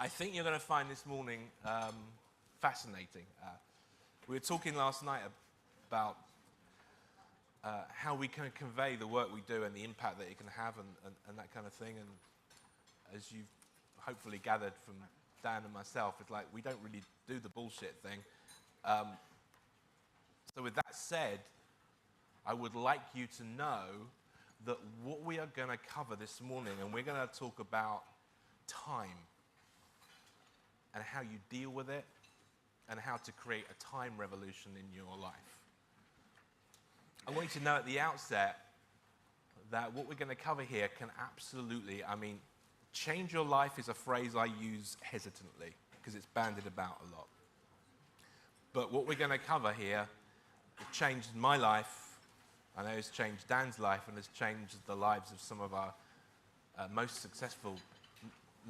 I think you're going to find this morning fascinating. We were talking last night about how we can convey the work we do and the impact that it can have and that kind of thing. And as you've hopefully gathered from Dan and myself, it's like we don't really do the bullshit thing. So with that said, I would like you to know that what we are going to cover this morning, and we're going to talk about time and how you deal with it and how to create a time revolution in your life. I want you to know at the outset that what we're going to cover here can absolutely, change your life is a phrase I use hesitantly because it's bandied about a lot. But what we're going to cover here has changed my life. I know it's changed Dan's life and has changed the lives of some of our most successful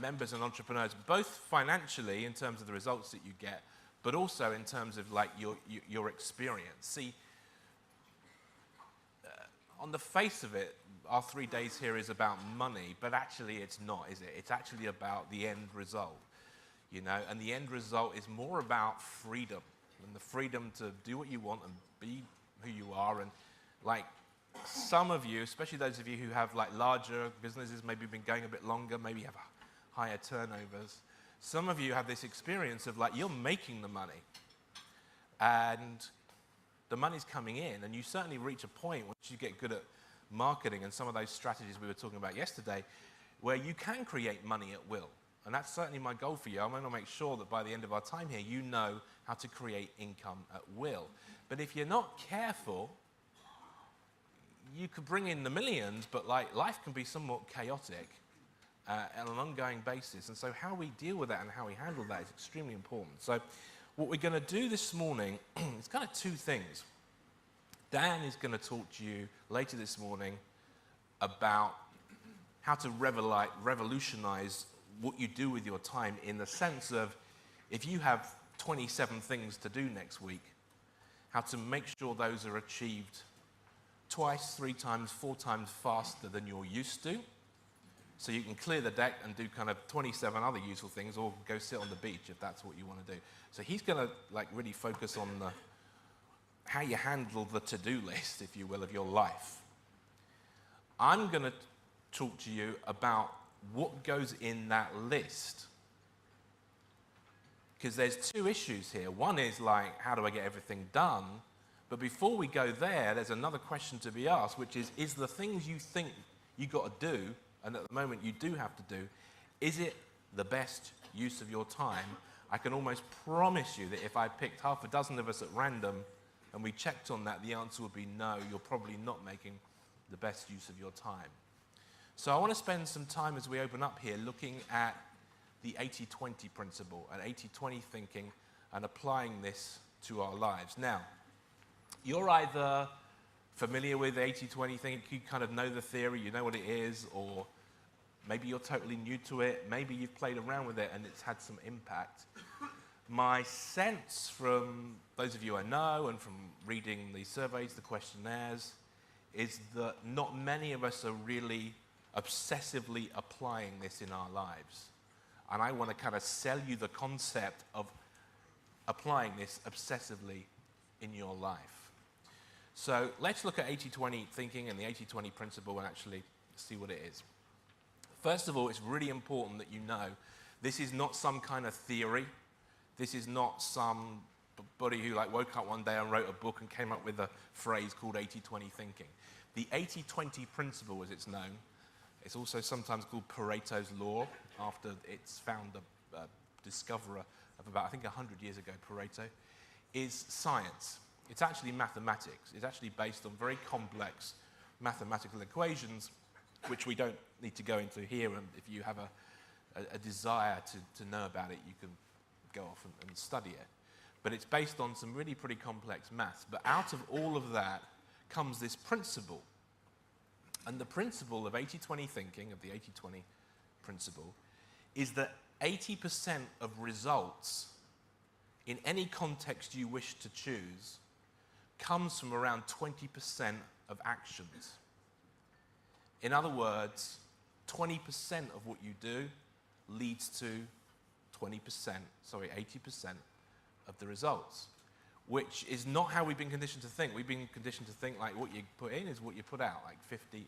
members and entrepreneurs, both financially in terms of the results that you get, but also in terms of like your experience. See, on the face of it, our 3 days here is about money, but actually it's not, is it? It's actually about the end result, and the end result is more about freedom and the freedom to do what you want and be who you are. And like some of you, especially those of you who have like larger businesses, maybe been going a bit longer, maybe have higher turnovers. Some of you have this experience of like you're making the money and the money's coming in, and you certainly reach a point once you get good at marketing and some of those strategies we were talking about yesterday where you can create money at will. And that's certainly my goal for you. I want to make sure that by the end of our time here, you know how to create income at will. But if you're not careful, you could bring in the millions, but like life can be somewhat chaotic on an ongoing basis. And so how we deal with that and how we handle that is extremely important. So what we're going to do this morning is kind of two things. Dan is going to talk to you later this morning about how to revolutionize what you do with your time, in the sense of if you have 27 things to do next week, how to make sure those are achieved twice, 3 times, 4 times faster than you're used to. So you can clear the deck and do kind of 27 other useful things, or go sit on the beach if that's what you want to do. So he's going to like really focus on how you handle the to-do list, if you will, of your life. I'm going to talk to you about what goes in that list. Because there's 2 issues here. One is like, how do I get everything done? But before we go there, there's another question to be asked, which is the things you think you got to do, and at the moment you do have to do, is it the best use of your time? I can almost promise you that if I picked half a dozen of us at random and we checked on that, the answer would be no, you're probably not making the best use of your time. So I want to spend some time as we open up here looking at the 80-20 principle and 80-20 thinking and applying this to our lives. Now, you're either familiar with 80-20 thinking, you kind of know the theory, you know what it is, or maybe you're totally new to it, maybe you've played around with it and it's had some impact. My sense from those of you I know and from reading the surveys, the questionnaires, is that not many of us are really obsessively applying this in our lives. And I want to kind of sell you the concept of applying this obsessively in your life. So let's look at 80-20 thinking and the 80-20 principle and actually see what it is. First of all, it's really important that you know this is not some kind of theory. This is not somebody who like woke up one day and wrote a book and came up with a phrase called 80-20 thinking. The 80-20 principle, as it's known, it's also sometimes called Pareto's law, after its founder, discoverer of about, I think, 100 years ago, Pareto, is science. It's actually mathematics. It's actually based on very complex mathematical equations, which we don't need to go into here. And if you have a desire to know about it, you can go off and study it. But it's based on some really pretty complex maths. But out of all of that comes this principle. And the principle of 80-20 thinking, of the 80-20 principle, is that 80% of results in any context you wish to choose comes from around 20% of actions. In other words, 20% of what you do leads to 80% of the results, which is not how we've been conditioned to think. We've been conditioned to think like what you put in is what you put out, like 50-50.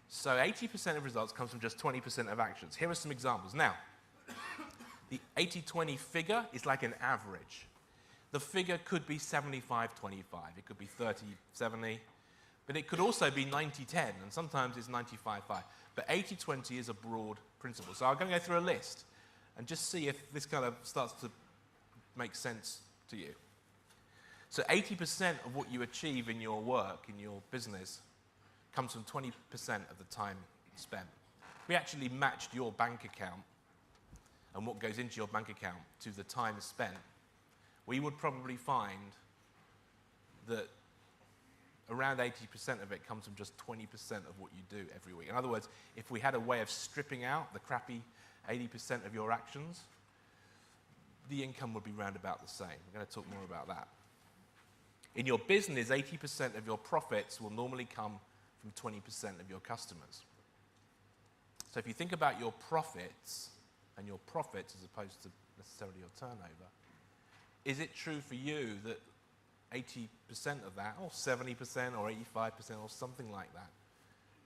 So 80% of results comes from just 20% of actions. Here are some examples. Now, the 80-20 figure is like an average. The figure could be 75-25, it could be 30-70, but it could also be 90-10, and sometimes it's 95-5. But 80-20 is a broad principle. So I'm going to go through a list and just see if this kind of starts to make sense to you. So 80% of what you achieve in your work, in your business, comes from 20% of the time spent. If we actually matched your bank account and what goes into your bank account to the time spent, we would probably find that around 80% of it comes from just 20% of what you do every week. In other words, if we had a way of stripping out the crappy 80% of your actions, the income would be round about the same. We're going to talk more about that. In your business, 80% of your profits will normally come from 20% of your customers. So if you think about your profits, and your profits as opposed to necessarily your turnover, is it true for you that 80% of that, or 70%, or 85%, or something like that,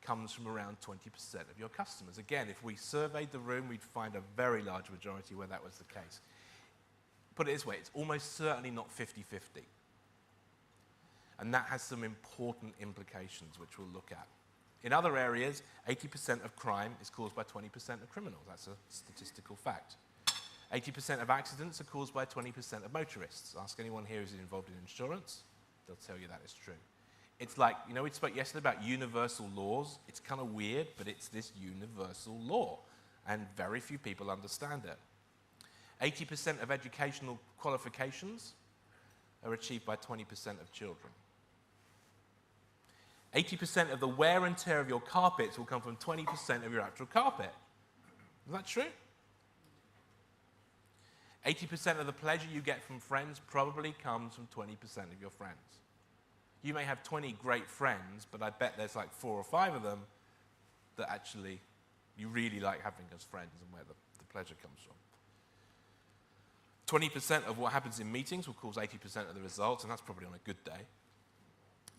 comes from around 20% of your customers? Again, if we surveyed the room, we'd find a very large majority where that was the case. Put it this way, it's almost certainly not 50-50. And that has some important implications, which we'll look at. In other areas, 80% of crime is caused by 20% of criminals. That's a statistical fact. 80% of accidents are caused by 20% of motorists. Ask anyone here who's involved in insurance, they'll tell you that is true. It's like, you know, we spoke yesterday about universal laws. It's kind of weird, but it's this universal law, and very few people understand it. 80% of educational qualifications are achieved by 20% of children. 80% of the wear and tear of your carpets will come from 20% of your actual carpet. Is that true? 80% of the pleasure you get from friends probably comes from 20% of your friends. You may have 20 great friends, but I bet there's like 4 or 5 of them that actually you really like having as friends and where the pleasure comes from. 20% of what happens in meetings will cause 80% of the results, and that's probably on a good day.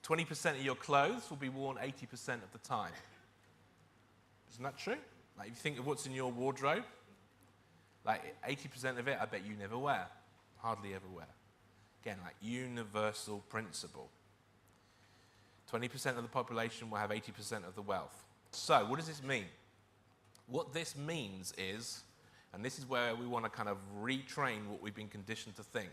20% of your clothes will be worn 80% of the time. Isn't that true? Like, if you think of what's in your wardrobe, like 80% of it, I bet you never wear. Hardly ever wear. Again, like universal principle. 20% of the population will have 80% of the wealth. So, what does this mean? What this means is, and this is where we want to kind of retrain what we've been conditioned to think,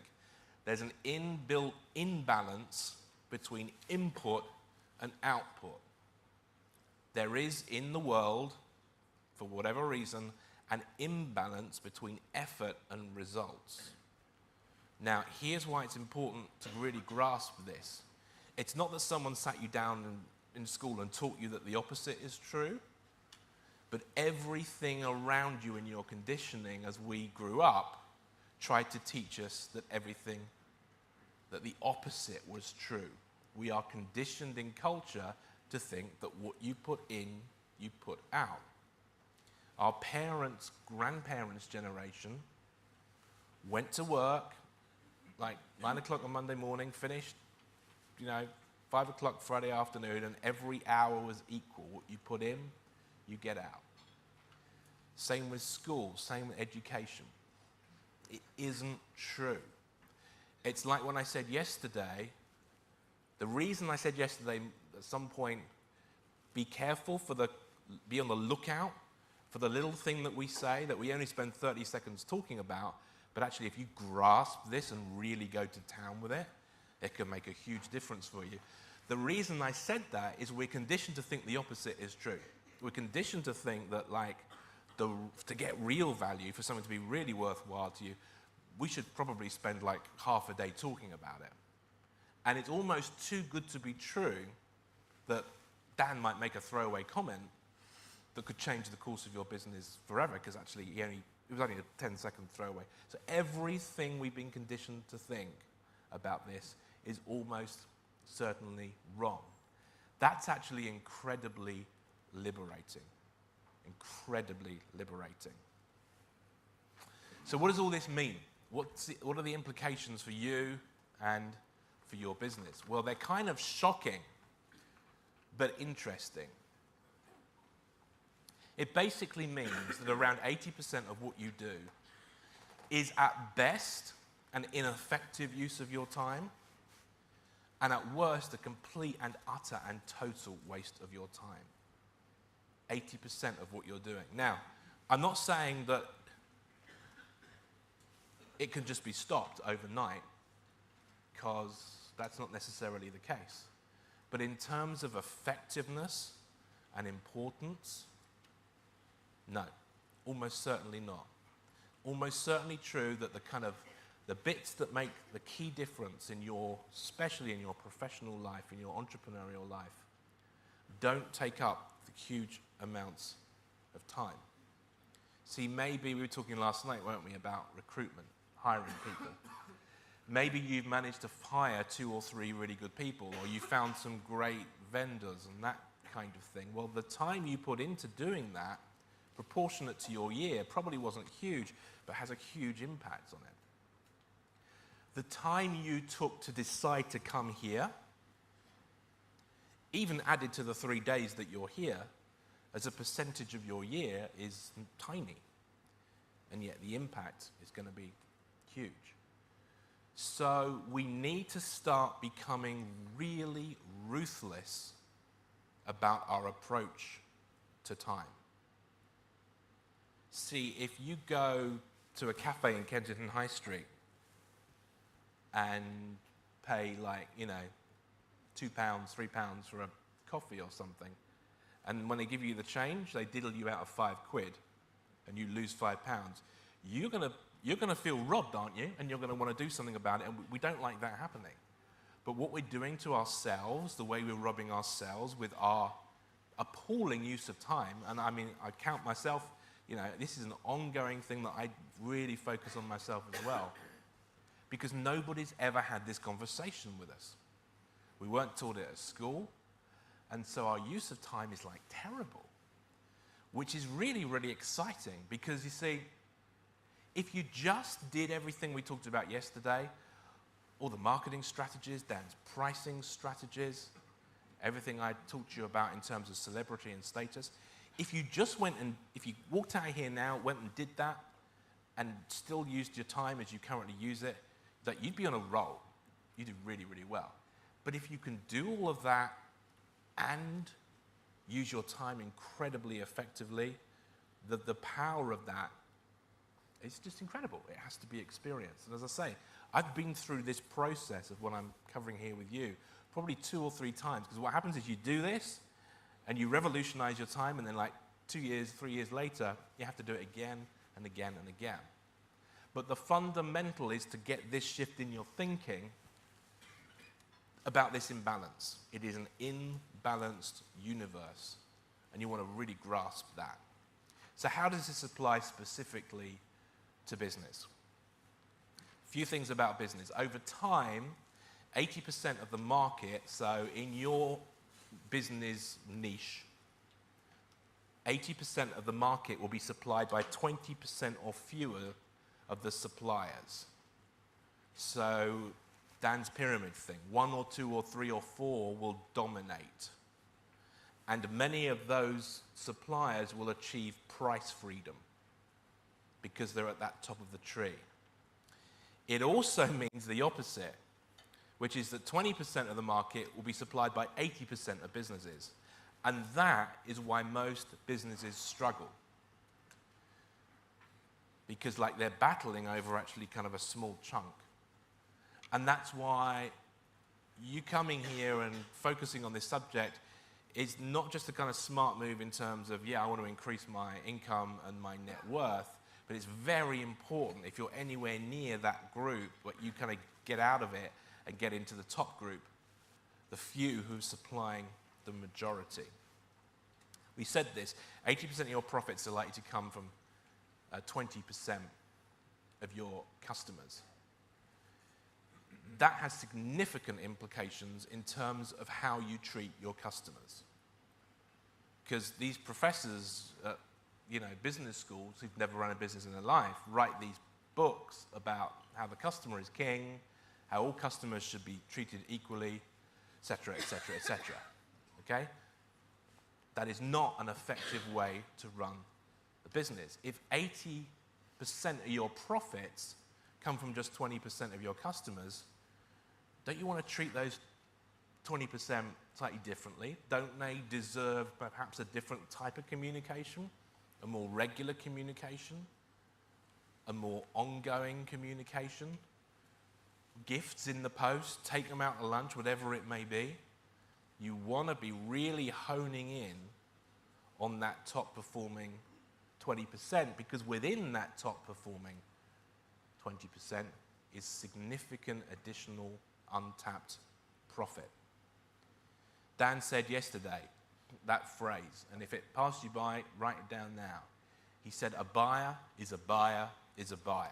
there's an inbuilt imbalance between input and output. There is in the world, for whatever reason, an imbalance between effort and results. Now, here's why it's important to really grasp this. It's not that someone sat you down in school and taught you that the opposite is true, but everything around you in your conditioning as we grew up tried to teach us that that the opposite was true. We are conditioned in culture to think that what you put in, you put out. Our parents, grandparents' generation went to work, like 9 o'clock on Monday morning, finished, 5 o'clock Friday afternoon, and every hour was equal. What you put in, you get out. Same with school, same with education. It isn't true. It's like when I said yesterday, the reason I said yesterday at some point, be on the lookout for the little thing that we say that we only spend 30 seconds talking about, but actually if you grasp this and really go to town with it, it can make a huge difference for you. The reason I said that is we're conditioned to think the opposite is true. We're conditioned to think that to get real value, for something to be really worthwhile to you, we should probably spend like half a day talking about it. And it's almost too good to be true that Dan might make a throwaway comment that could change the course of your business forever, because actually it was only a 10-second throwaway. So everything we've been conditioned to think about this is almost certainly wrong. That's actually incredibly liberating. Incredibly liberating. So what does all this mean? What are the implications for you and for your business? Well, they're kind of shocking, but interesting. It basically means that around 80% of what you do is at best an ineffective use of your time, and at worst a complete and utter and total waste of your time. 80% of what you're doing. Now, I'm not saying that it can just be stopped overnight, because that's not necessarily the case. But in terms of effectiveness and importance, no, almost certainly not. Almost certainly true that the bits that make the key difference in especially in your professional life, in your entrepreneurial life, don't take up the huge amounts of time. See, maybe we were talking last night, weren't we, about recruitment, hiring people. Maybe you've managed to hire 2 or 3 really good people, or you found some great vendors and that kind of thing. Well, the time you put into doing that, proportionate to your year, probably wasn't huge, but has a huge impact on it. The time you took to decide to come here, even added to the 3 days that you're here, as a percentage of your year is tiny. And yet the impact is going to be huge. So we need to start becoming really ruthless about our approach to time. See, if you go to a cafe in Kensington High Street and pay £2, £3 for a coffee or something, and when they give you the change, they diddle you out of £5 and you lose £5, you're gonna feel robbed, aren't you? And you're gonna want to do something about it, and we don't like that happening. But what we're doing to ourselves, the way we're robbing ourselves with our appalling use of time, and I mean, I count myself, this is an ongoing thing that I really focus on myself as well, because nobody's ever had this conversation with us. We weren't taught it at school, and so our use of time is terrible, which is really, really exciting, because you see, if you just did everything we talked about yesterday, all the marketing strategies, Dan's pricing strategies, everything I talked to you about in terms of celebrity and status, if you walked out of here now, went and did that, and still used your time as you currently use it, that you'd be on a roll. You do really, really well. But if you can do all of that and use your time incredibly effectively, the power of that is just incredible. It has to be experienced. And as I say, I've been through this process of what I'm covering here with you probably 2 or 3 times, because what happens is you do this and you revolutionize your time, and then 2 years, 3 years later, you have to do it again and again and again. But the fundamental is to get this shift in your thinking about this imbalance. It is an imbalanced universe, and you want to really grasp that. So how does this apply specifically to business? A few things about business. Over time, 80% of the market, so in your business niche, 80% of the market will be supplied by 20% or fewer of the suppliers. So Dan's pyramid thing, 1 or 2 or 3 or 4 will dominate. And many of those suppliers will achieve price freedom because they're at that top of the tree. It also means the opposite, which is that 20% of the market will be supplied by 80% of businesses. And that is why most businesses struggle. Because they're battling over actually kind of a small chunk. And that's why you coming here and focusing on this subject is not just a kind of smart move in terms of, I want to increase my income and my net worth, but it's very important if you're anywhere near that group, but you kind of get out of it and get into the top group, the few who are supplying the majority. We said this, 80% of your profits are likely to come from 20% of your customers. That has significant implications in terms of how you treat your customers. Because these professors at business schools who've never run a business in their life write these books about how the customer is king, how all customers should be treated equally, etc., etc., etc. Okay? That is not an effective way to run a business. If 80% of your profits come from just 20% of your customers, don't you want to treat those 20% slightly differently? Don't they deserve perhaps a different type of communication, a more regular communication, a more ongoing communication? Gifts in the post, take them out to lunch, whatever it may be. You want to be really honing in on that top performing 20%, because within that top performing 20% is significant additional untapped profit. Dan said yesterday that phrase, and if it passed you by, write it down now. He said, a buyer is a buyer is a buyer.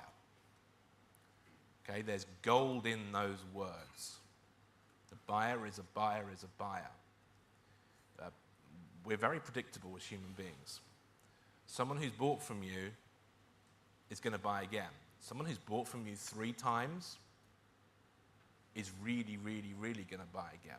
Okay, there's gold in those words. A buyer is a buyer is a buyer. We're very predictable as human beings. Someone who's bought from you is going to buy again. Someone who's bought from you 3 times is really, really, really going to buy again.